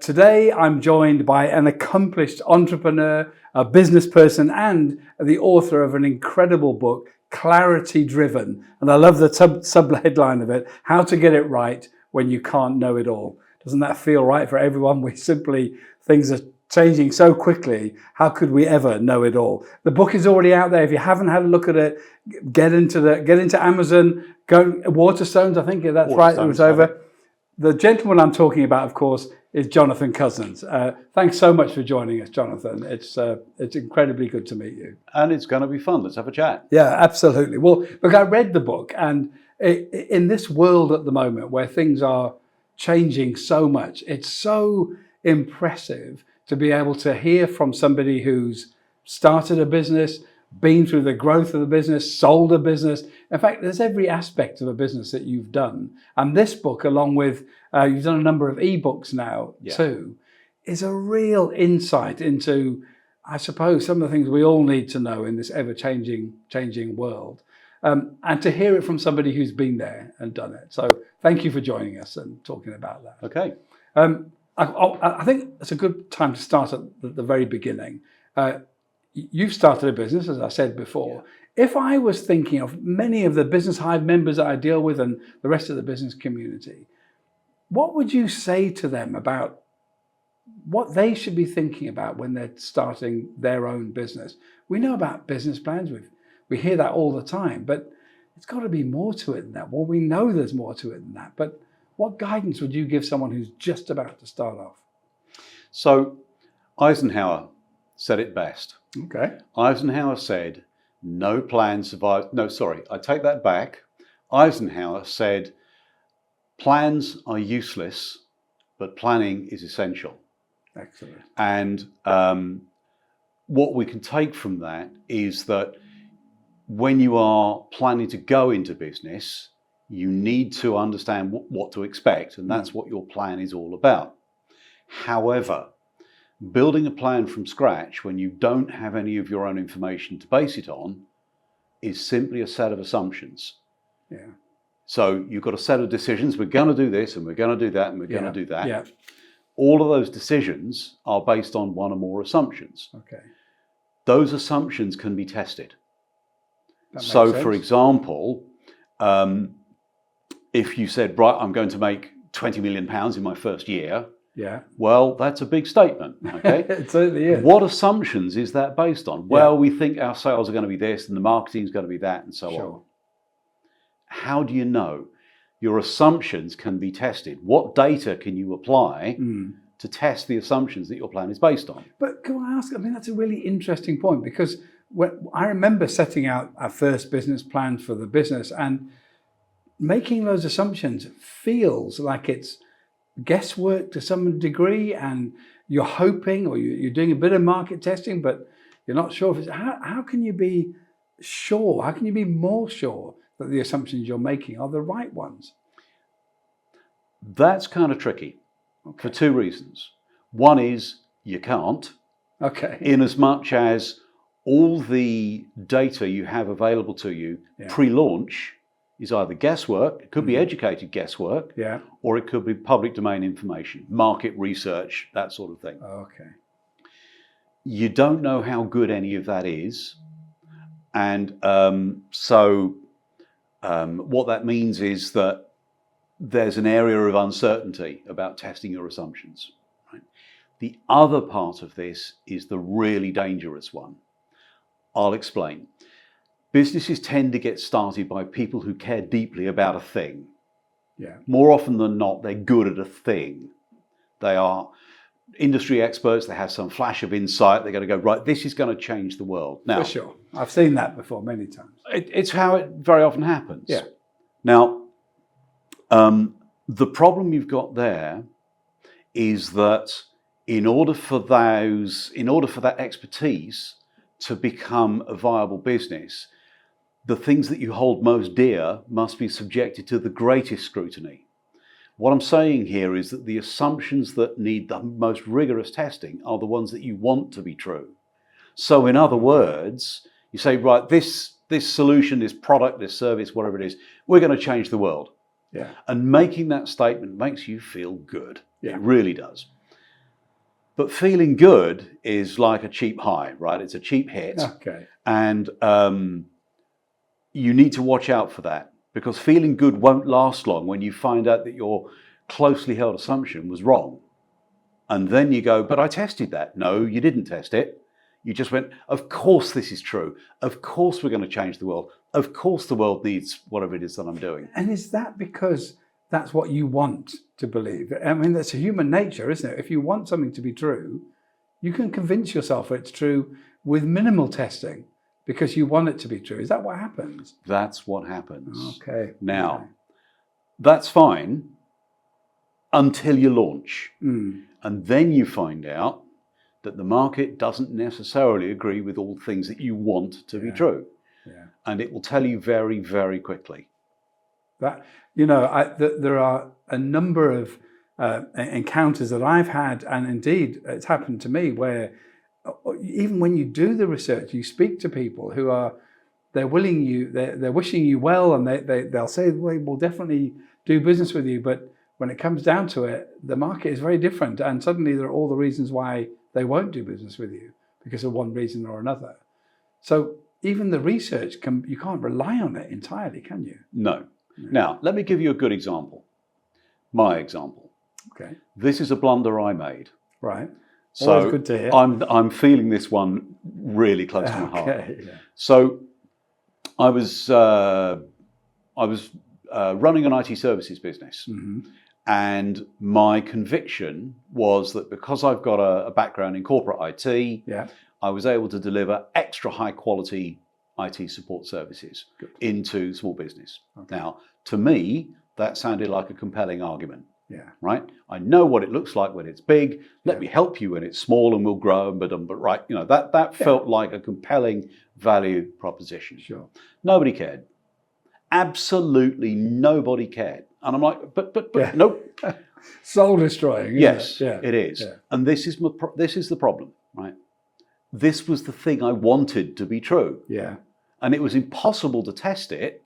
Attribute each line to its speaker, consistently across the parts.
Speaker 1: Today, I'm joined by an accomplished entrepreneur, a business person, and the author of an incredible book, Clarity Driven. And I love the sub-headline of it, How to Get It Right When You Can't Know It All. Doesn't that feel right for everyone? Things are changing so quickly. How could we ever know it all? The book is already out there. If you haven't had a look at it, get into Amazon, go Waterstones, I think that's right, it was over. The gentleman I'm talking about, of course, is Jonathan Cozens. Thanks so much for joining us, Jonathan. It's incredibly good to meet you.
Speaker 2: And it's going to be fun. Let's have a chat.
Speaker 1: Yeah, absolutely. Well, look, I read the book, and in this world at the moment where things are changing so much, it's so impressive to be able to hear from somebody who's started a business, been through the growth of the business, sold a business. In fact, there's every aspect of a business that you've done. And this book, along with, you've done a number of ebooks now too, is a real insight into, I suppose, some of the things we all need to know in this changing world. And to hear it from somebody who's been there and done it. So thank you for joining us and talking about that.
Speaker 2: Okay.
Speaker 1: I think it's a good time to start at the very beginning. You've started a business, as I said before. Yeah. If I was thinking of many of the Business Hive members that I deal with and the rest of the business community, what would you say to them about what they should be thinking about when they're starting their own business? We know about business plans. We hear that all the time, but it's got to be more to it than that. Well, we know there's more to it than that, but what guidance would you give someone who's just about to start off?
Speaker 2: So Eisenhower said it best.
Speaker 1: Okay.
Speaker 2: Eisenhower said, no plan survives. No, sorry, I take that back. Eisenhower said, plans are useless, but planning is essential.
Speaker 1: Excellent.
Speaker 2: And what we can take from that is that when you are planning to go into business, you need to understand what to expect, and that's what your plan is all about. However, building a plan from scratch when you don't have any of your own information to base it on is simply a set of assumptions.
Speaker 1: Yeah.
Speaker 2: So you've got a set of decisions. We're going to do this, and we're going to do that, and we're going to do that.
Speaker 1: Yeah.
Speaker 2: All of those decisions are based on one or more assumptions.
Speaker 1: Okay.
Speaker 2: Those assumptions can be tested.
Speaker 1: So,
Speaker 2: for example, if you said, right, I'm going to make £20 million in my first year,
Speaker 1: yeah.
Speaker 2: Well, that's a big statement, okay?
Speaker 1: It certainly is.
Speaker 2: What assumptions is that based on? Well, we think our sales are going to be this and the marketing is going to be that and so on. How do you know? Your assumptions can be tested. What data can you apply to test the assumptions that your plan is based on?
Speaker 1: But can I ask, that's a really interesting point, because I remember setting out our first business plan for the business, and making those assumptions feels like it's guesswork to some degree, and you're hoping, or you're doing a bit of market testing, but you're not sure if it's, how can you be sure? How can you be more sure that the assumptions you're making are the right ones?
Speaker 2: That's kind of tricky for two reasons. One is you can't, in as much as all the data you have available to you pre-launch is either guesswork, it could be educated guesswork, or it could be public domain information, market research, that sort of thing.
Speaker 1: Okay.
Speaker 2: You don't know how good any of that is. And what that means is that there's an area of uncertainty about testing your assumptions. Right? The other part of this is the really dangerous one. I'll explain. Businesses tend to get started by people who care deeply about a thing.
Speaker 1: Yeah.
Speaker 2: More often than not, they're good at a thing. They are industry experts. They have some flash of insight. They're going to go, right, this is going to change the world. Now,
Speaker 1: for sure. I've seen that before many times.
Speaker 2: It's how it very often happens.
Speaker 1: Yeah.
Speaker 2: Now, the problem you've got there is that in order for that expertise to become a viable business, the things that you hold most dear must be subjected to the greatest scrutiny. What I'm saying here is that the assumptions that need the most rigorous testing are the ones that you want to be true. So in other words, you say, right, this solution, this product, this service, whatever it is, we're going to change the world.
Speaker 1: Yeah.
Speaker 2: And making that statement makes you feel good.
Speaker 1: Yeah.
Speaker 2: It really does. But feeling good is like a cheap high, right? It's a cheap hit.
Speaker 1: Okay.
Speaker 2: And you need to watch out for that, because feeling good won't last long when you find out that your closely held assumption was wrong. And then you go, but I tested that. No, you didn't test it. You just went, of course this is true. Of course we're going to change the world. Of course the world needs whatever it is that I'm doing.
Speaker 1: And is that because that's what you want to believe? I mean, that's a human nature, isn't it? If you want something to be true, you can convince yourself it's true with minimal testing because you want it to be true. Is that what happens?
Speaker 2: That's what happens.
Speaker 1: Okay.
Speaker 2: Now, that's fine until you launch. And then you find out that the market doesn't necessarily agree with all the things that you want to be true.
Speaker 1: Yeah.
Speaker 2: And it will tell you very, very quickly.
Speaker 1: That, there are a number of encounters that I've had, and indeed it's happened to me, where even when you do the research, you speak to people who are, they're wishing you well, and they'll say, well, we'll definitely do business with you, but when it comes down to it, the market is very different, and suddenly there are all the reasons why they won't do business with you because of one reason or another. So even the research, you can't rely on it entirely, can you?
Speaker 2: No. Now, let me give you a good example. My example.
Speaker 1: Okay.
Speaker 2: This is a blunder I made.
Speaker 1: Right.
Speaker 2: So
Speaker 1: always good to hear.
Speaker 2: I'm feeling this one really close to my heart.
Speaker 1: Okay. Yeah.
Speaker 2: So I was running an IT services business. And my conviction was that because I've got a background in corporate IT, I was able to deliver extra high quality IT support services into small business. Okay. Now, to me, that sounded like a compelling argument.
Speaker 1: Yeah.
Speaker 2: Right? I know what it looks like when it's big. Let me help you when it's small and we'll grow. But right, that felt like a compelling value proposition.
Speaker 1: Sure.
Speaker 2: Nobody cared. Absolutely nobody cared. And I'm like, but nope.
Speaker 1: Soul destroying.
Speaker 2: Yes,
Speaker 1: it?
Speaker 2: it is.
Speaker 1: Yeah.
Speaker 2: And this is the problem, right? This was the thing I wanted to be true.
Speaker 1: Yeah.
Speaker 2: And it was impossible to test it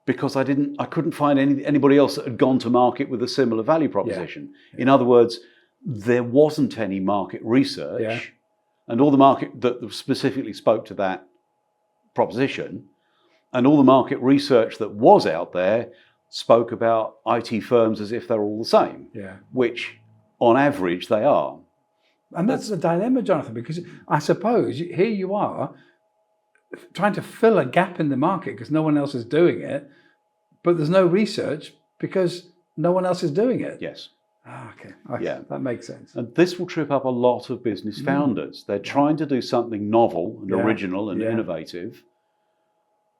Speaker 2: because I couldn't find anybody else that had gone to market with a similar value proposition. Yeah. In other words, there wasn't any market research, and all the market that specifically spoke to that proposition, and all the market research that was out there spoke about IT firms as if they're all the same, which on average they are.
Speaker 1: And that's the dilemma, Jonathan, because I suppose here you are trying to fill a gap in the market because no one else is doing it, but there's no research because no one else is doing it.
Speaker 2: Yes.
Speaker 1: Okay. That makes sense.
Speaker 2: And this will trip up a lot of business founders. They're trying to do something novel and original and innovative.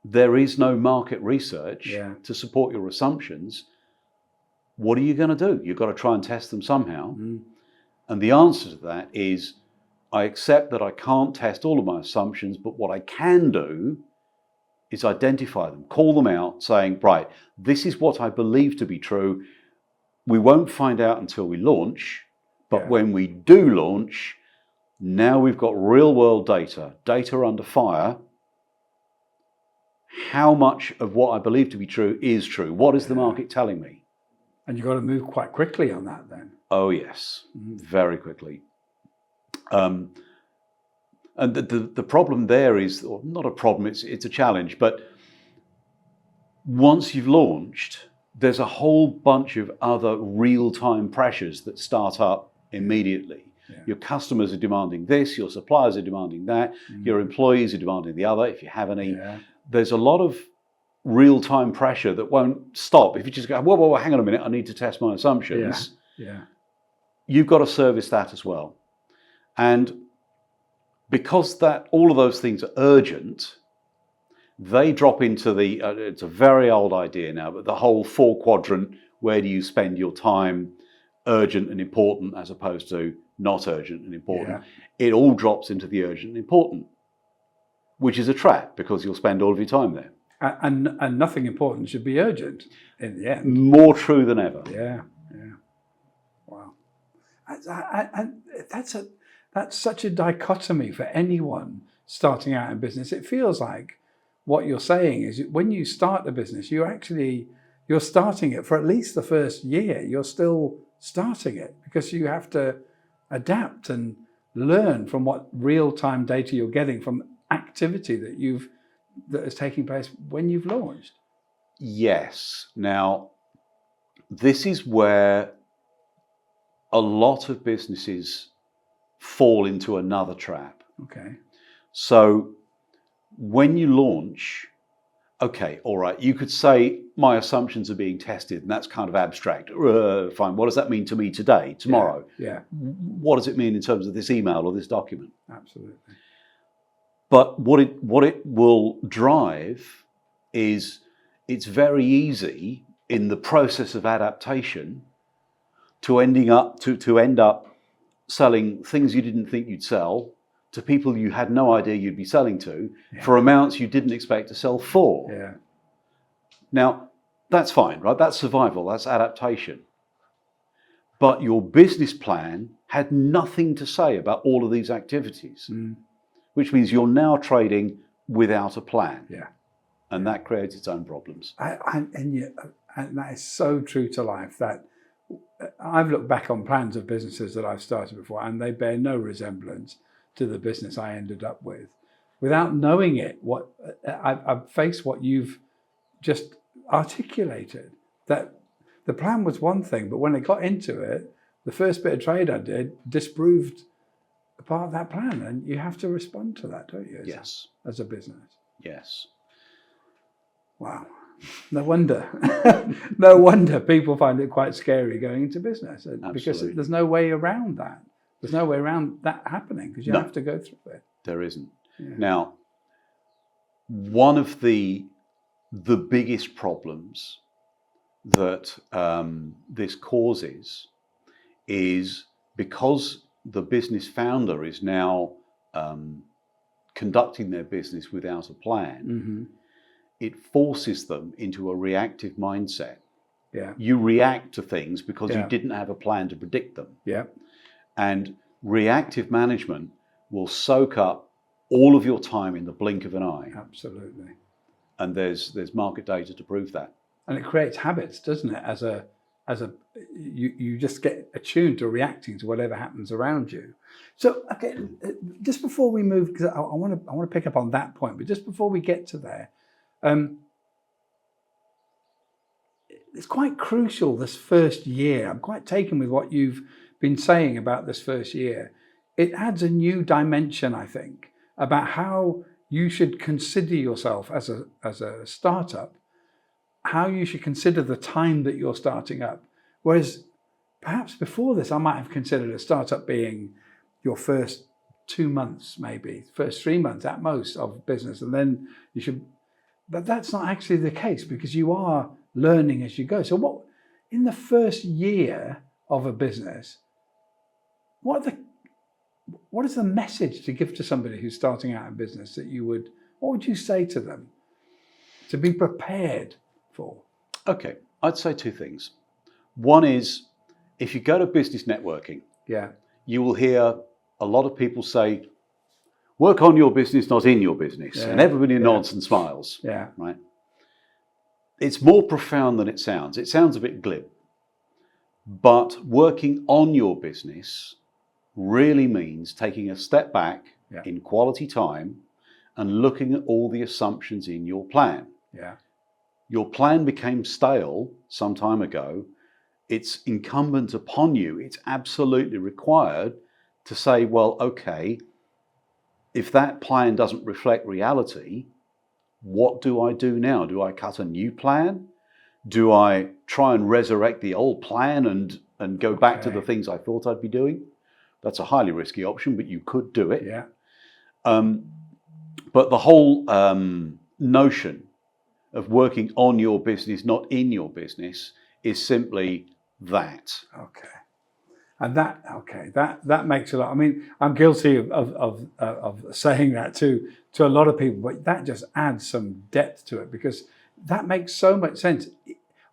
Speaker 2: There is no market research to support your assumptions. What are you going to do? You've got to try and test them somehow. And the answer to that is, I accept that I can't test all of my assumptions, but what I can do is identify them, call them out, saying, right, this is what I believe to be true. We won't find out until we launch, but when we do launch, now we've got real world data under fire. How much of what I believe to be true is true? What is the market telling me?
Speaker 1: And you've got to move quite quickly on that then.
Speaker 2: Oh, yes, very quickly. And the problem there is, or not a problem, it's a challenge, but once you've launched, there's a whole bunch of other real-time pressures that start up immediately. Your customers are demanding this, your suppliers are demanding that, your employees are demanding the other, if you have any. There's a lot of real-time pressure that won't stop. If you just go, whoa, hang on a minute, I need to test my assumptions. You've got to service that as well. And because all of those things are urgent, they drop into it's a very old idea now, but the whole 4-quadrant, where do you spend your time, urgent and important as opposed to not urgent and important, it all drops into the urgent and important, which is a trap because you'll spend all of your time there.
Speaker 1: And nothing important should be urgent in the end.
Speaker 2: More true than ever.
Speaker 1: Yeah. Wow. And that's such a dichotomy for anyone starting out in business. It feels like what you're saying is when you start a business, you're starting it for at least the first year. You're still starting it because you have to adapt and learn from what real-time data you're getting from activity that is taking place when you've launched.
Speaker 2: Yes. Now, this is where a lot of businesses fall into another trap.
Speaker 1: Okay.
Speaker 2: So when you launch, okay, all right, you could say my assumptions are being tested, and that's kind of abstract. Fine. What does that mean to me today, tomorrow?
Speaker 1: Yeah.
Speaker 2: What does it mean in terms of this email or this document?
Speaker 1: Absolutely.
Speaker 2: But what it will drive is it's very easy in the process of adaptation to end up selling things you didn't think you'd sell to people you had no idea you'd be selling to for amounts you didn't expect to sell for.
Speaker 1: Yeah.
Speaker 2: Now, that's fine, right? That's survival, that's adaptation. But your business plan had nothing to say about all of these activities, which means you're now trading without a plan.
Speaker 1: Yeah.
Speaker 2: And that creates its own problems.
Speaker 1: And that is so true to life, that I've looked back on plans of businesses that I've started before, and they bear no resemblance to the business I ended up with. Without knowing it, I've faced what you've just articulated, that the plan was one thing, but when I got into it, the first bit of trade I did disproved a part of that plan, and you have to respond to that, don't you?
Speaker 2: Yes.
Speaker 1: As a business.
Speaker 2: Yes.
Speaker 1: Wow. No wonder. No wonder people find it quite scary going into business.
Speaker 2: Absolutely.
Speaker 1: Because there's no way around that. There's no way around that happening, because you have to go through it.
Speaker 2: There isn't.
Speaker 1: Yeah.
Speaker 2: Now, one of the biggest problems that this causes is because the business founder is now conducting their business without a plan, it forces them into a reactive mindset.
Speaker 1: Yeah.
Speaker 2: You react to things because you didn't have a plan to predict them.
Speaker 1: Yeah.
Speaker 2: And reactive management will soak up all of your time in the blink of an eye.
Speaker 1: Absolutely.
Speaker 2: And there's market data to prove that.
Speaker 1: And it creates habits, doesn't it? You just get attuned to reacting to whatever happens around you. So, okay, just before we move, because I want to pick up on that point, but just before we get to there, it's quite crucial this first year. I'm quite taken with what you've been saying about this first year. It adds a new dimension, I think, about how you should consider yourself as a startup, how you should consider the time that you're starting up. Whereas perhaps before this, I might have considered a startup being your first 2 months, maybe, first 3 months at most of business. And then you should, but that's not actually the case, because you are learning as you go. So what, in the first year of a business, what is the message to give to somebody who's starting out in business what would you say to them to be prepared for?
Speaker 2: Okay, I'd say two things. One is, if you go to business networking, you will hear a lot of people say, work on your business, not in your business. And everybody nods and smiles.
Speaker 1: Yeah.
Speaker 2: Right? It's more profound than it sounds. It sounds a bit glib. But working on your business really means taking a step back in quality time and looking at all the assumptions in your plan.
Speaker 1: Yeah.
Speaker 2: Your plan became stale some time ago. It's incumbent upon you, it's absolutely required to say, well, okay, if that plan doesn't reflect reality, what do I do now? Do I cut a new plan? Do I try and resurrect the old plan and go back to the things I thought I'd be doing? That's a highly risky option, but you could do it.
Speaker 1: Yeah.
Speaker 2: But the whole notion of working on your business, not in your business, is simply that.
Speaker 1: Okay. And that makes a lot. I mean, I'm guilty of saying that to a lot of people, but that just adds some depth to it, because that makes so much sense.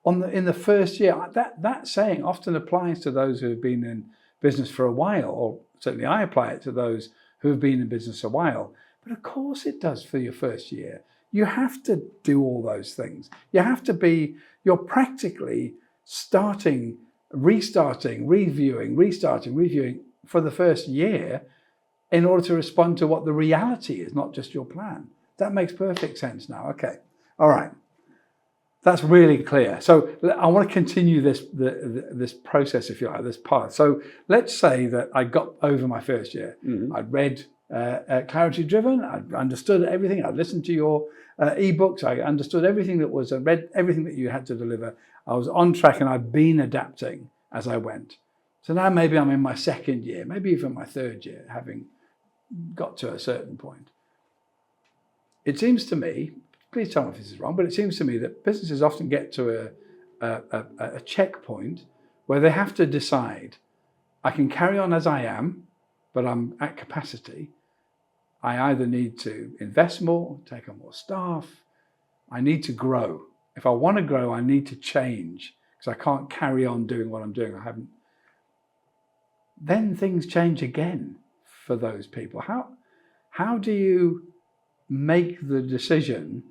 Speaker 1: In the first year, that saying often applies to those who have been in business for a while, or certainly I apply it to those who have been in business a while. But of course it does for your first year. You have to do all those things. You're practically restarting, reviewing for the first year in order to respond to what the reality is, not just your plan. That makes perfect sense now. Okay. All right. That's really clear. So I want to continue this process, if you like, this path. So let's say that I got over my first year.
Speaker 2: Mm-hmm.
Speaker 1: I'd read Clarity Driven. I'd understood everything. I'd listened to your ebooks. I understood everything that was, I read everything that you had to deliver. I was on track and I'd been adapting as I went. So now maybe I'm in my second year, maybe even my third year, having got to a certain point. It seems to me, please tell me if this is wrong, but it seems to me that businesses often get to a checkpoint where they have to decide, I can carry on as I am, but I'm at capacity. I either need to invest more, take on more staff, I need to grow. If I want to grow, I need to change because I can't carry on doing what I'm doing. I haven't. Then things change again for those people. How do you make the decision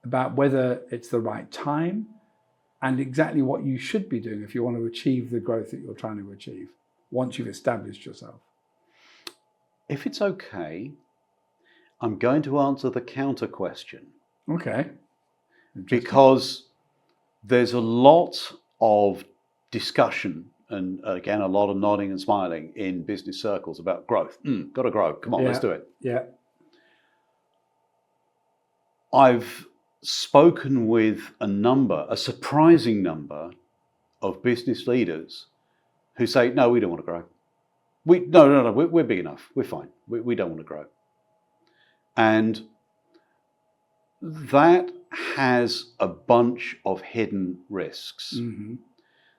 Speaker 1: about whether it's the right time and exactly what you should be doing if you want to achieve the growth that you're trying to achieve once you've established yourself?
Speaker 2: If it's okay, I'm going to answer the counter question.
Speaker 1: Okay.
Speaker 2: Because there's a lot of discussion and again, a lot of nodding and smiling in business circles about growth. Got to grow. Come on, let's do it.
Speaker 1: Yeah.
Speaker 2: I've spoken with a surprising number of business leaders who say, no, we don't want to grow. No, we're big enough. We're fine. We don't want to grow. And that has a bunch of hidden risks.
Speaker 1: Mm-hmm.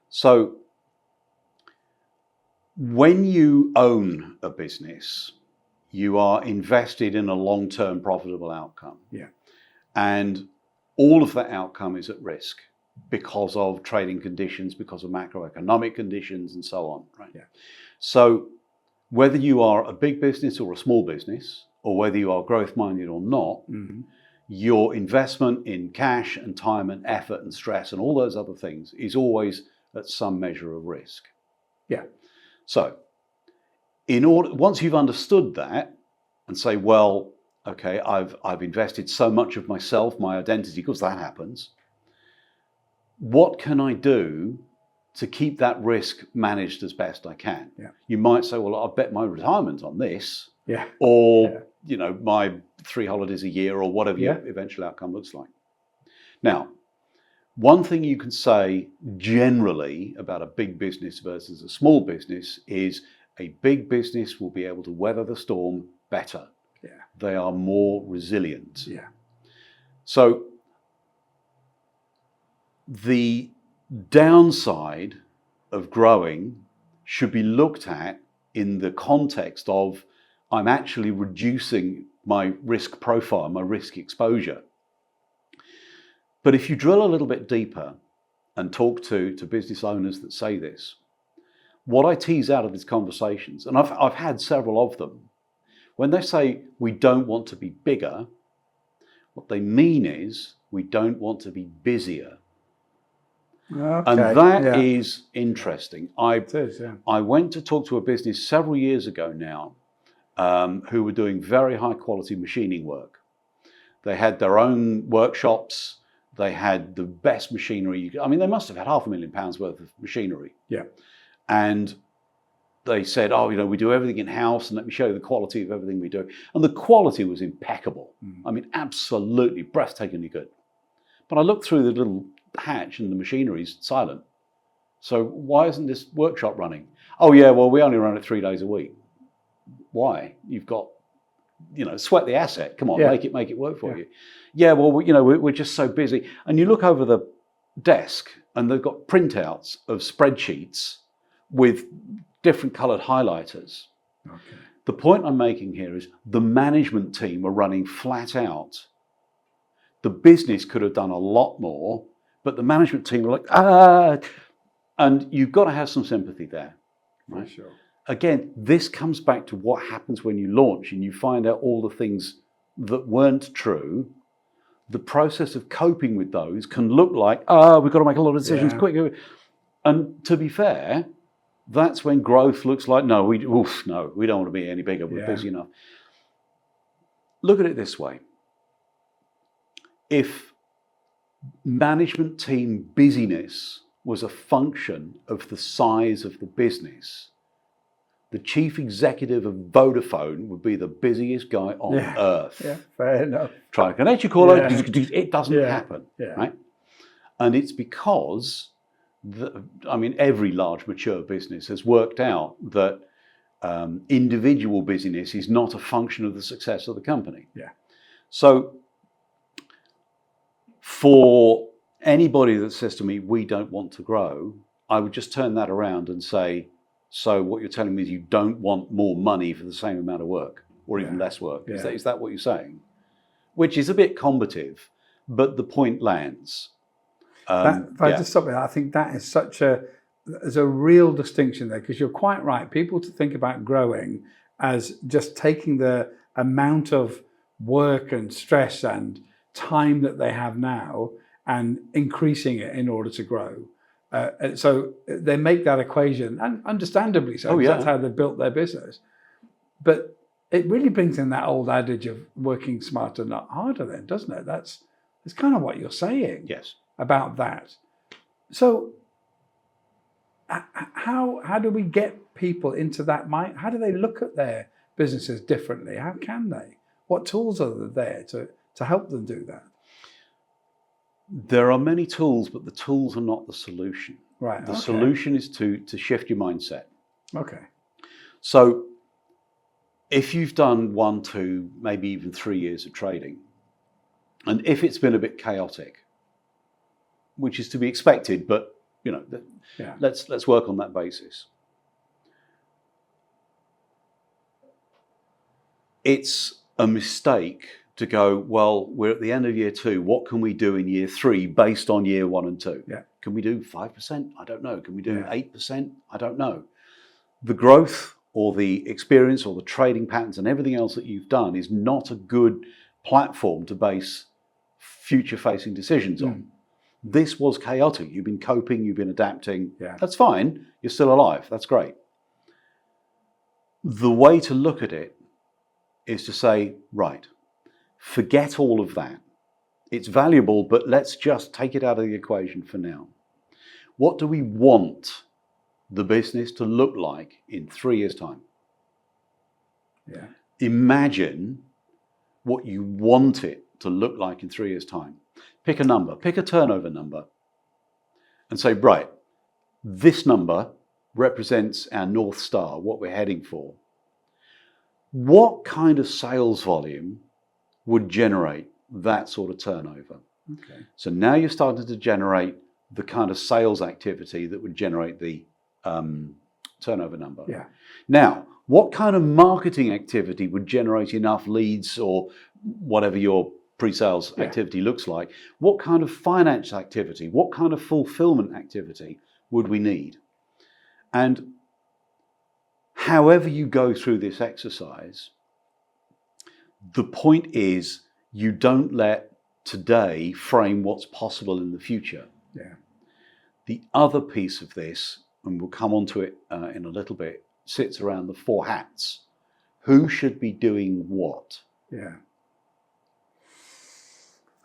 Speaker 2: So when you own a business, you are invested in a long-term profitable outcome.
Speaker 1: Yeah.
Speaker 2: And all of that outcome is at risk because of trading conditions, because of macroeconomic conditions, and so on. Right?
Speaker 1: Yeah.
Speaker 2: So whether you are a big business or a small business, or whether you are growth-minded or not,
Speaker 1: Mm-hmm.
Speaker 2: your investment in cash and time and effort and stress and all those other things is always at some measure of risk.
Speaker 1: Yeah.
Speaker 2: So once you've understood that and say, well, okay, I've invested so much of myself, my identity, because that happens. What can I do to keep that risk managed as best I can?
Speaker 1: Yeah.
Speaker 2: You might say, well, I'll bet my retirement on this.
Speaker 1: Yeah.
Speaker 2: Or, my 3 holidays a year or whatever your eventual outcome looks like. Now, one thing you can say generally about a big business versus a small business is a big business will be able to weather the storm better.
Speaker 1: Yeah.
Speaker 2: They are more resilient.
Speaker 1: Yeah.
Speaker 2: So the downside of growing should be looked at in the context of I'm actually reducing my risk profile, my risk exposure. But if you drill a little bit deeper and talk to business owners that say this, what I tease out of these conversations, and I've had several of them, when they say we don't want to be bigger, what they mean is we don't want to be busier.
Speaker 1: Okay.
Speaker 2: And that is interesting.
Speaker 1: It is, yeah.
Speaker 2: I went to talk to a business several years ago now who were doing very high quality machining work. They had their own workshops. They had the best machinery. They must have had £500,000 worth of machinery.
Speaker 1: Yeah.
Speaker 2: And they said, we do everything in-house and let me show you the quality of everything we do. And the quality was impeccable. Absolutely breathtakingly good. But I looked through the little hatch and the machinery's silent. So why isn't this workshop running? Oh yeah, well, we only run it 3 days a week. Why? You've got, sweat the asset. Come on, make it work for you. Yeah, well, we're just so busy. And you look over the desk and they've got printouts of spreadsheets with different colored highlighters.
Speaker 1: Okay.
Speaker 2: The point I'm making here is the management team are running flat out. The business could have done a lot more, but the management team are like, and you've got to have some sympathy there. Right?
Speaker 1: For sure.
Speaker 2: Again, this comes back to what happens when you launch and you find out all the things that weren't true. The process of coping with those can look like, we've got to make a lot of decisions quickly. And to be fair, That's when growth looks like, no, we don't want to be any bigger, we're busy enough. Look at it this way. If management team busyness was a function of the size of the business, the chief executive of Vodafone would be the busiest guy on earth.
Speaker 1: Yeah, fair enough.
Speaker 2: Try to connect your call, it doesn't happen, right? And it's because, every large mature business has worked out that individual busyness is not a function of the success of the company.
Speaker 1: Yeah.
Speaker 2: So for anybody that says to me, we don't want to grow, I would just turn that around and say, so what you're telling me is you don't want more money for the same amount of work, or even less work. Is that what you're saying? Which is a bit combative, but the point lands.
Speaker 1: If I just stop there, I think that is there's a real distinction there, because you're quite right. People to think about growing as just taking the amount of work and stress and time that they have now and increasing it in order to grow. So they make that equation, and understandably so, because that's how they built their business. But it really brings in that old adage of working smarter, not harder then, doesn't it? That's kind of what you're saying about that. So how do we get people into that mind? How do they look at their businesses differently? How can they? What tools are there to help them do that?
Speaker 2: There are many tools, but the tools are not the solution.
Speaker 1: Right.
Speaker 2: The solution is to shift your mindset.
Speaker 1: Okay.
Speaker 2: So if you've done 1, 2, maybe even 3 years of trading, and if it's been a bit chaotic, which is to be expected, but let's work on that basis. It's a mistake to go, well, we're at the end of year 2. What can we do in year 3 based on year 1 and 2?
Speaker 1: Yeah.
Speaker 2: Can we do 5%? I don't know. Can we do 8%? I don't know. The growth or the experience or the trading patterns and everything else that you've done is not a good platform to base future-facing decisions on. This was chaotic. You've been coping, you've been adapting.
Speaker 1: Yeah.
Speaker 2: That's fine. You're still alive. That's great. The way to look at it is to say, right, forget all of that. It's valuable, but let's just take it out of the equation for now. What do we want the business to look like in 3 years' time?
Speaker 1: Yeah.
Speaker 2: Imagine what you want it to look like in 3 years' time. Pick a number, pick a turnover number, and say, right, this number represents our North Star, what we're heading for. What kind of sales volume would generate that sort of turnover?
Speaker 1: Okay.
Speaker 2: So now you're starting to generate the kind of sales activity that would generate the turnover number.
Speaker 1: Yeah.
Speaker 2: Now, what kind of marketing activity would generate enough leads or whatever your pre-sales activity looks like? What kind of finance activity, what kind of fulfillment activity would we need? And however you go through this exercise, the point is you don't let today frame what's possible in the future.
Speaker 1: Yeah.
Speaker 2: The other piece of this, and we'll come onto it in a little bit, sits around the 4 hats. Who should be doing what?
Speaker 1: Yeah.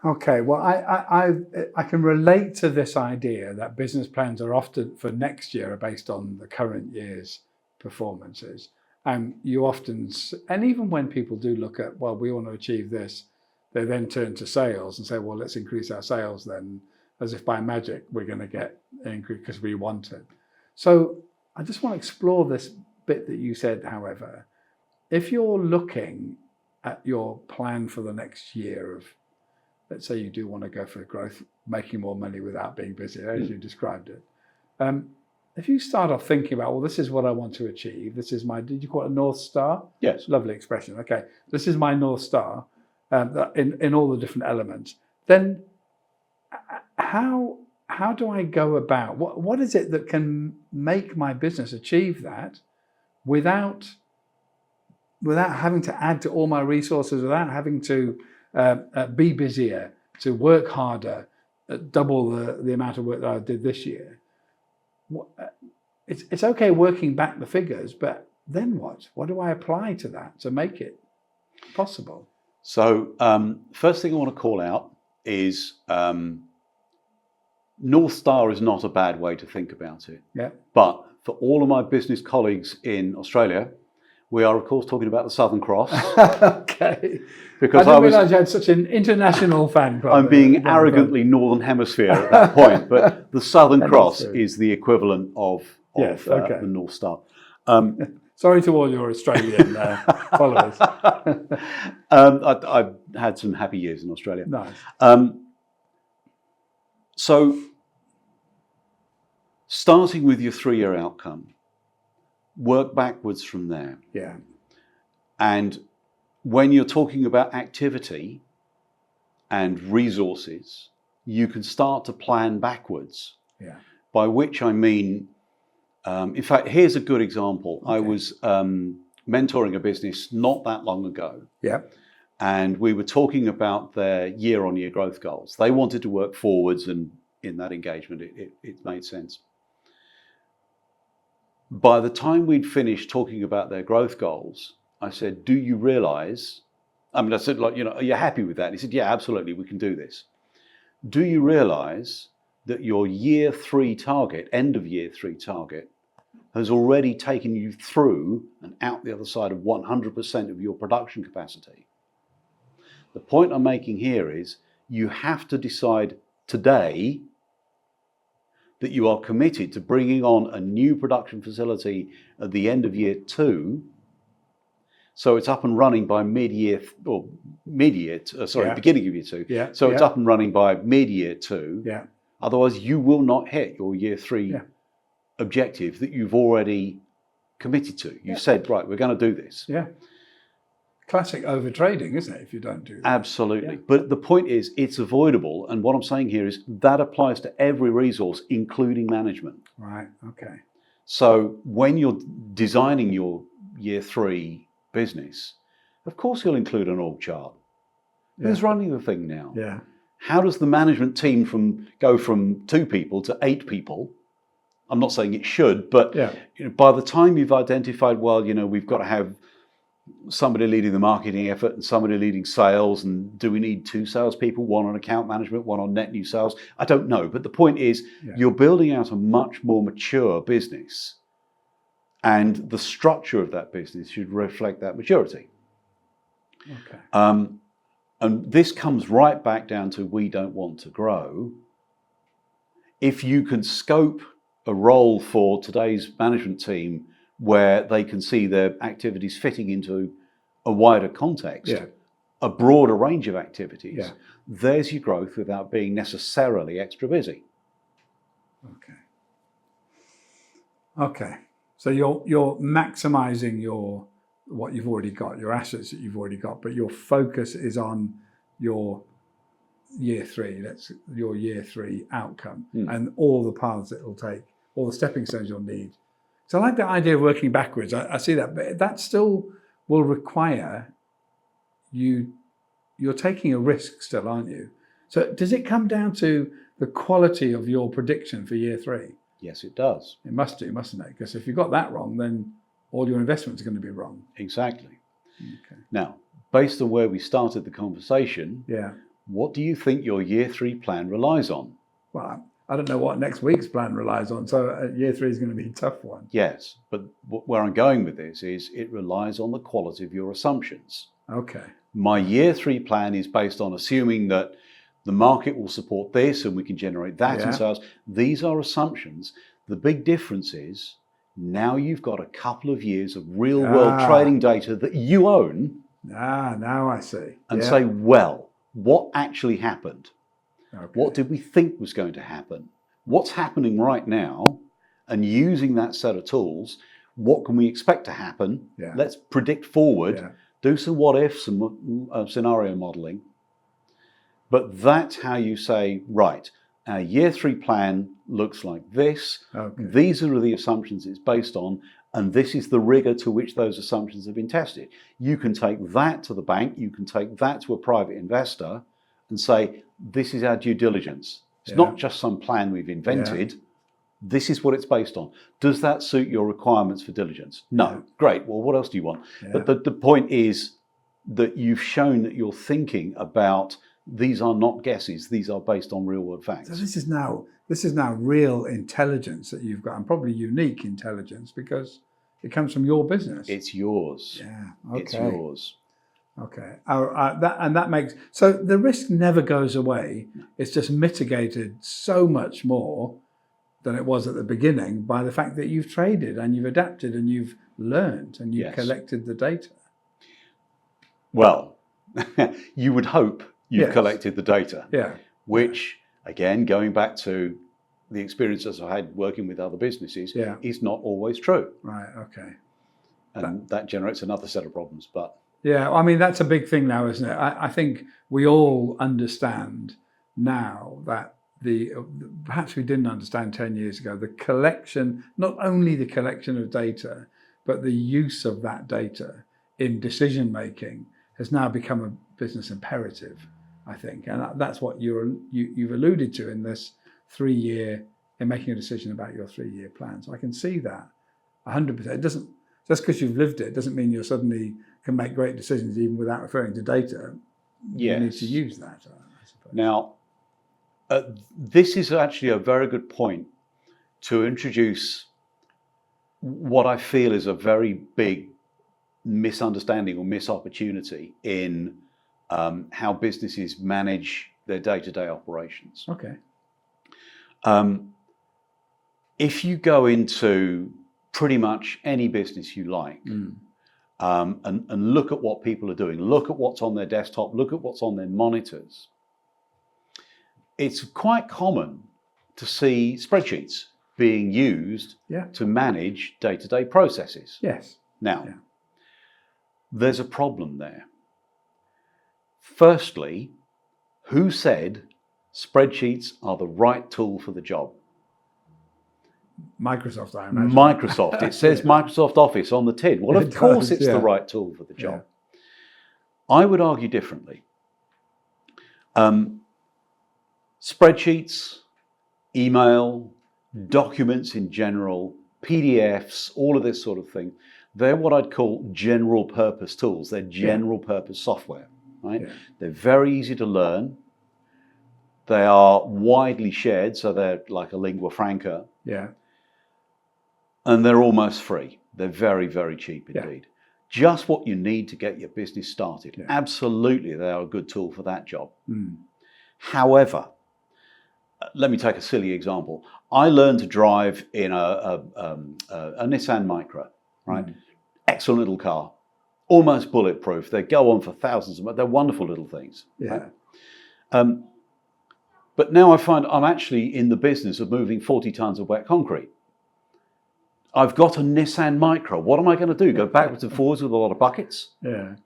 Speaker 1: Okay, well, I can relate to this idea that business plans are often for next year are based on the current year's performances. And you often, and even when people do look at, well, we want to achieve this, they then turn to sales and say, well, let's increase our sales then, as if by magic we're going to get an increase because we want it. So I just want to explore this bit that you said, however. If you're looking at your plan for the next year of, let's say you do want to go for growth, making more money without being busy, as you described it. If you start off thinking about, well, this is what I want to achieve. This is my, did you call it a North Star?
Speaker 2: Yes.
Speaker 1: Lovely expression. Okay. This is my North Star in all the different elements. Then how do I go about, what is it that can make my business achieve that without having to add to all my resources, without having to be busier, to work harder, double the amount of work that I did this year? it's okay working back the figures, but then what? What do I apply to that to make it possible?
Speaker 2: So first thing I want to call out is North Star is not a bad way to think about it.
Speaker 1: Yeah.
Speaker 2: But for all of my business colleagues in Australia, we are, of course, talking about the Southern Cross.
Speaker 1: Okay.
Speaker 2: Because
Speaker 1: I didn't realise you had such an international fan club.
Speaker 2: I'm being arrogantly Northern Hemisphere at that point, but the Southern Cross is the equivalent of the North Star.
Speaker 1: Sorry to all your Australian followers.
Speaker 2: I've had some happy years in Australia.
Speaker 1: Nice.
Speaker 2: So, starting with your 3-year outcome, work backwards from there.
Speaker 1: Yeah.
Speaker 2: And when you're talking about activity and resources, you can start to plan backwards.
Speaker 1: Yeah.
Speaker 2: By which I mean, in fact, here's a good example.
Speaker 1: Okay.
Speaker 2: I was mentoring a business not that long ago.
Speaker 1: Yeah.
Speaker 2: And we were talking about their year-on-year growth goals. They wanted to work forwards, and in that engagement, it made sense. By the time we'd finished talking about their growth goals, I said, do you realize, I said, like, are you happy with that? And he said, yeah, absolutely, we can do this. Do you realize that your year 3 target, end of year 3 target, has already taken you through and out the other side of 100% of your production capacity? The point I'm making here is you have to decide today that you are committed to bringing on a new production facility at the end of year 2, so it's up and running by beginning of year 2.
Speaker 1: Yeah.
Speaker 2: So it's up and running by mid-year 2.
Speaker 1: Yeah.
Speaker 2: Otherwise, you will not hit your year 3 objective that you've already committed to. You said, right, we're going to do this.
Speaker 1: Yeah. Classic overtrading, isn't it, if you don't do that?
Speaker 2: Absolutely.
Speaker 1: Yeah.
Speaker 2: But the point is, it's avoidable. And what I'm saying here is that applies to every resource, including management.
Speaker 1: Right. Okay.
Speaker 2: So when you're designing your year 3 business, of course you'll include an org chart.
Speaker 1: Yeah.
Speaker 2: Who's running the thing now?
Speaker 1: Yeah.
Speaker 2: How does the management team go from 2 people to 8 people? I'm not saying it should, but by the time you've identified, well, we've got to have somebody leading the marketing effort and somebody leading sales, and do we need 2 salespeople, one on account management, one on net new sales? I don't know, but the point is you're building out a much more mature business, and the structure of that business should reflect that maturity.
Speaker 1: Okay.
Speaker 2: And this comes right back down to we don't want to grow. If you can scope a role for today's management team where they can see their activities fitting into a wider context, a broader range of activities, there's your growth without being necessarily extra busy.
Speaker 1: Okay. Okay. So you're maximizing what you've already got, your assets that you've already got, but your focus is on your year 3. That's your year 3 outcome and all the paths it will take, all the stepping stones you'll need. So I like the idea of working backwards. I see that, but that still will require you're taking a risk still, aren't you? So does it come down to the quality of your prediction for year 3?
Speaker 2: Yes, it does.
Speaker 1: It must do, mustn't it? Because if you got that wrong, then all your investments are going to be wrong.
Speaker 2: Exactly.
Speaker 1: Okay.
Speaker 2: Now, based on where we started the conversation,
Speaker 1: Yeah.
Speaker 2: what do you think your year 3 plan relies on?
Speaker 1: Well, I don't know what next week's plan relies on, so year 3 is going to be a tough one.
Speaker 2: Yes, but where I'm going with this is it relies on the quality of your assumptions.
Speaker 1: Okay.
Speaker 2: My year 3 plan is based on assuming that the market will support this and we can generate that in sales. These are assumptions. The big difference is now you've got a couple of years of real world trading data that you own.
Speaker 1: Now I see.
Speaker 2: And say, well, what actually happened?
Speaker 1: Okay.
Speaker 2: What did we think was going to happen? What's happening right now? And using that set of tools, what can we expect to happen?
Speaker 1: Yeah.
Speaker 2: Let's predict forward, do some what ifs and scenario modeling. But that's how you say, right, our year 3 plan looks like this.
Speaker 1: Okay.
Speaker 2: These are the assumptions it's based on, and this is the rigor to which those assumptions have been tested. You can take that to the bank, you can take that to a private investor and say, this is our due diligence. It's not just some plan we've invented. This is what it's based on. Does that suit your requirements for diligence? No.
Speaker 1: Yeah.
Speaker 2: Great. Well, what else do you want?
Speaker 1: Yeah.
Speaker 2: But the point is that you've shown that you're thinking about these are not guesses. These are based on real world facts.
Speaker 1: So this is now real intelligence that you've got, and probably unique intelligence because it comes from your business.
Speaker 2: It's yours.
Speaker 1: Yeah. Okay.
Speaker 2: It's yours.
Speaker 1: Okay. That makes so the risk never goes away. It's just mitigated so much more than it was at the beginning by the fact that you've traded and you've adapted and you've learned and you've
Speaker 2: Yes.
Speaker 1: collected the data.
Speaker 2: Well, you would hope you've
Speaker 1: Yes.
Speaker 2: collected the data,
Speaker 1: Yeah.
Speaker 2: which, again, going back to the experiences I had working with other businesses,
Speaker 1: Yeah.
Speaker 2: is not always true.
Speaker 1: Right. Okay.
Speaker 2: And that generates another set of problems. But
Speaker 1: Yeah, I mean, that's a big thing now, isn't it? I think we all understand now that perhaps we didn't understand 10 years ago, the collection, not only the collection of data, but the use of that data in decision making has now become a business imperative, I think. And that's what you've alluded to in this 3-year, in making a decision about your 3-year plan. So I can see that 100%. It doesn't, just because you've lived it doesn't mean you suddenly can make great decisions even without referring to data. You need
Speaker 2: Yes.
Speaker 1: to use that, I suppose.
Speaker 2: now, this is actually a very good point to introduce what I feel is a very big misunderstanding or miss opportunity in how businesses manage their day-to-day operations.
Speaker 1: Okay.
Speaker 2: If you go into pretty much any business you like and look at what people are doing, look at what's on their desktop, look at what's on their monitors, it's quite common to see spreadsheets being used
Speaker 1: Yeah.
Speaker 2: to manage day-to-day processes.
Speaker 1: Yes.
Speaker 2: Now,
Speaker 1: Yeah.
Speaker 2: there's a problem there. Firstly, who said spreadsheets are the right tool for the job?
Speaker 1: Microsoft, I imagine.
Speaker 2: Microsoft. It says Microsoft Office on the tin. Well, of
Speaker 1: It
Speaker 2: course
Speaker 1: does,
Speaker 2: it's
Speaker 1: yeah.
Speaker 2: the right tool for the job. I would argue differently. Spreadsheets, email, documents in general, PDFs, all of this sort of thing, they're what I'd call general purpose tools. They're general purpose software, right?
Speaker 1: Yeah.
Speaker 2: They're very easy to learn. They are widely shared, so they're like a lingua franca.
Speaker 1: Yeah.
Speaker 2: And they're almost free. They're very, very cheap
Speaker 1: Yeah.
Speaker 2: indeed. Just what you need to get your business started.
Speaker 1: Yeah.
Speaker 2: Absolutely, they are a good tool for that job.
Speaker 1: Mm.
Speaker 2: However, let me take a silly example. I learned to drive in a Nissan Micra, right?
Speaker 1: Mm.
Speaker 2: Excellent little car, almost bulletproof. They go on for thousands of miles. They're wonderful little things.
Speaker 1: Yeah.
Speaker 2: Right? But now I find I'm actually in the business of moving 40 tons of wet concrete. I've got a Nissan Micra. What am I going to do? Go backwards and forwards with a lot of buckets?
Speaker 1: Yeah.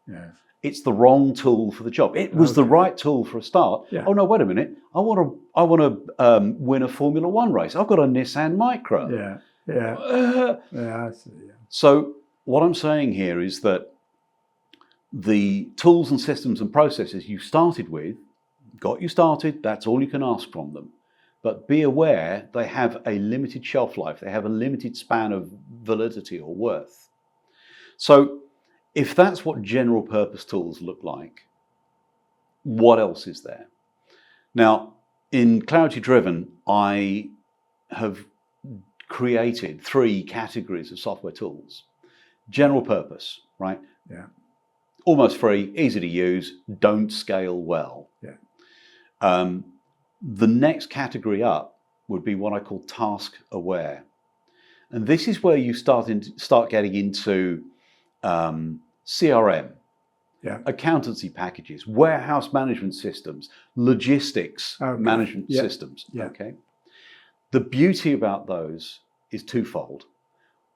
Speaker 1: Yeah.
Speaker 2: It's the wrong tool for the job. It was the right tool for a start.
Speaker 1: Yeah.
Speaker 2: Oh no, wait a minute. I want to win a Formula One race. I've got a Nissan Micra.
Speaker 1: Yeah. Yeah. Yeah. I see. Yeah.
Speaker 2: So what I'm saying here is that the tools and systems and processes you started with got you started. That's all you can ask from them. But be aware they have a limited shelf life. They have a limited span of validity or worth. So if that's what general purpose tools look like, what else is there? Now, in Clarity Driven, I have created 3 categories of software tools. General purpose, right?
Speaker 1: Yeah.
Speaker 2: Almost free, easy to use, don't scale well.
Speaker 1: Yeah.
Speaker 2: The next category up would be what I call task aware. And this is where you start getting into CRM,
Speaker 1: Yeah.
Speaker 2: accountancy packages, warehouse management systems, logistics management systems.
Speaker 1: Yeah.
Speaker 2: Okay. The beauty about those is twofold.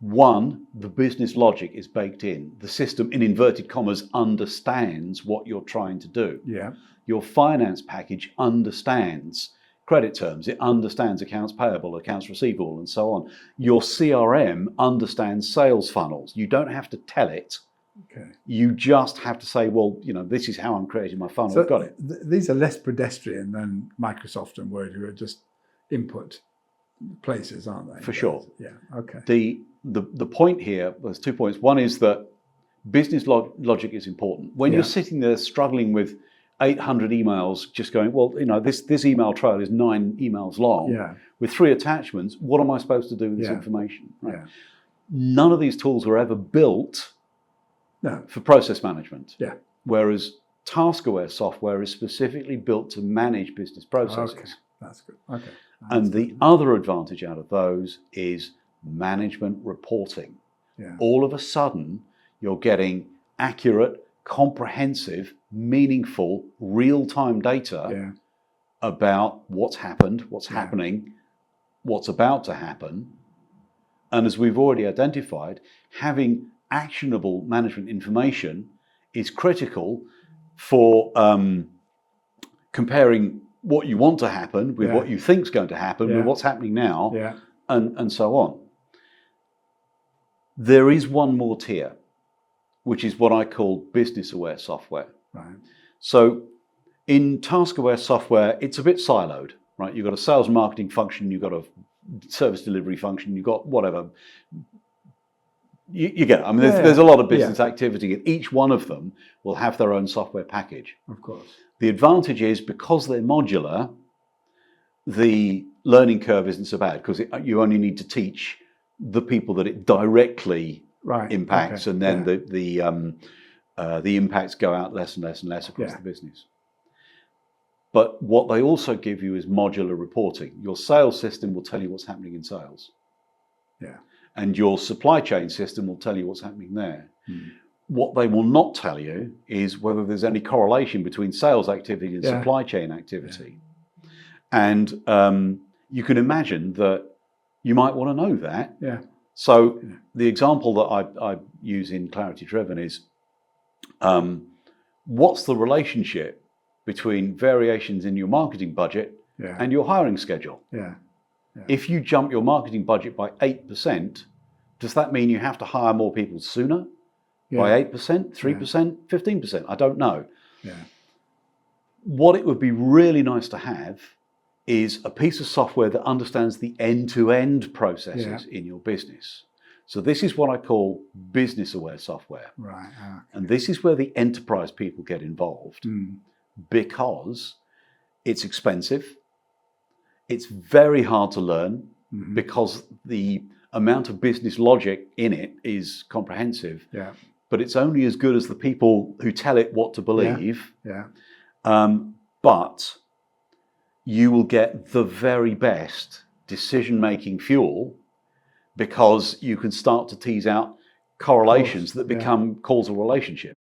Speaker 2: One, the business logic is baked in. The system, in inverted commas, understands what you're trying to do.
Speaker 1: Yeah.
Speaker 2: Your finance package understands credit terms. It understands accounts payable, accounts receivable, and so on. Your CRM understands sales funnels. You don't have to tell it.
Speaker 1: Okay.
Speaker 2: You just have to say, well, this is how I'm creating my funnel.
Speaker 1: So
Speaker 2: Got it.
Speaker 1: these are less pedestrian than Microsoft and Word, who are just input places, aren't they?
Speaker 2: For sure.
Speaker 1: Yeah. Okay.
Speaker 2: The point here, there's 2 points. One is that business logic is important. When you're sitting there struggling with 800 emails, just going, well, this email trail is 9 emails long with 3 attachments. What am I supposed to do with this information? Right? Yeah. None of these tools were ever built for process management. Yeah. Whereas task-aware software is specifically built to manage business processes.
Speaker 1: Okay. That's good. Okay.
Speaker 2: And the other advantage out of those is management reporting. Yeah. All of a sudden, you're getting accurate, comprehensive, meaningful, real-time data about what's happened, what's happening, what's about to happen. And as we've already identified, having actionable management information is critical for comparing what you want to happen with what you think is going to happen with what's happening now, and so on. There is one more tier, which is what I call business-aware software. Right. So in task-aware software, it's a bit siloed, right? You've got a sales and marketing function, you've got a service delivery function, you've got whatever. You get it. I mean, there's a lot of business activity, and each one of them will have their own software package.
Speaker 1: Of course.
Speaker 2: The advantage is, because they're modular, the learning curve isn't so bad, because you only need to teach the people that it directly impacts, and then the impacts go out less and less and less across the business. But what they also give you is modular reporting. Your sales system will tell you what's happening in sales. Yeah. And your supply chain system will tell you what's happening there. Hmm. What they will not tell you is whether there's any correlation between sales activity and supply chain activity. Yeah. And you can imagine that you might want to know that. Yeah. So the example that I use in Clarity Driven is, what's the relationship between variations in your marketing budget and your hiring schedule? Yeah. Yeah. If you jump your marketing budget by 8%, does that mean you have to hire more people sooner? By 8%, 3%, 15%? I don't know. Yeah. What it would be really nice to have is a piece of software that understands the end-to-end processes in your business. So this is what I call business-aware software. Right. Okay. And this is where the enterprise people get involved, because it's expensive. It's very hard to learn, because the amount of business logic in it is comprehensive. Yeah. But it's only as good as the people who tell it what to believe. Yeah. But you will get the very best decision-making fuel, because you can start to tease out correlations that become causal relationships.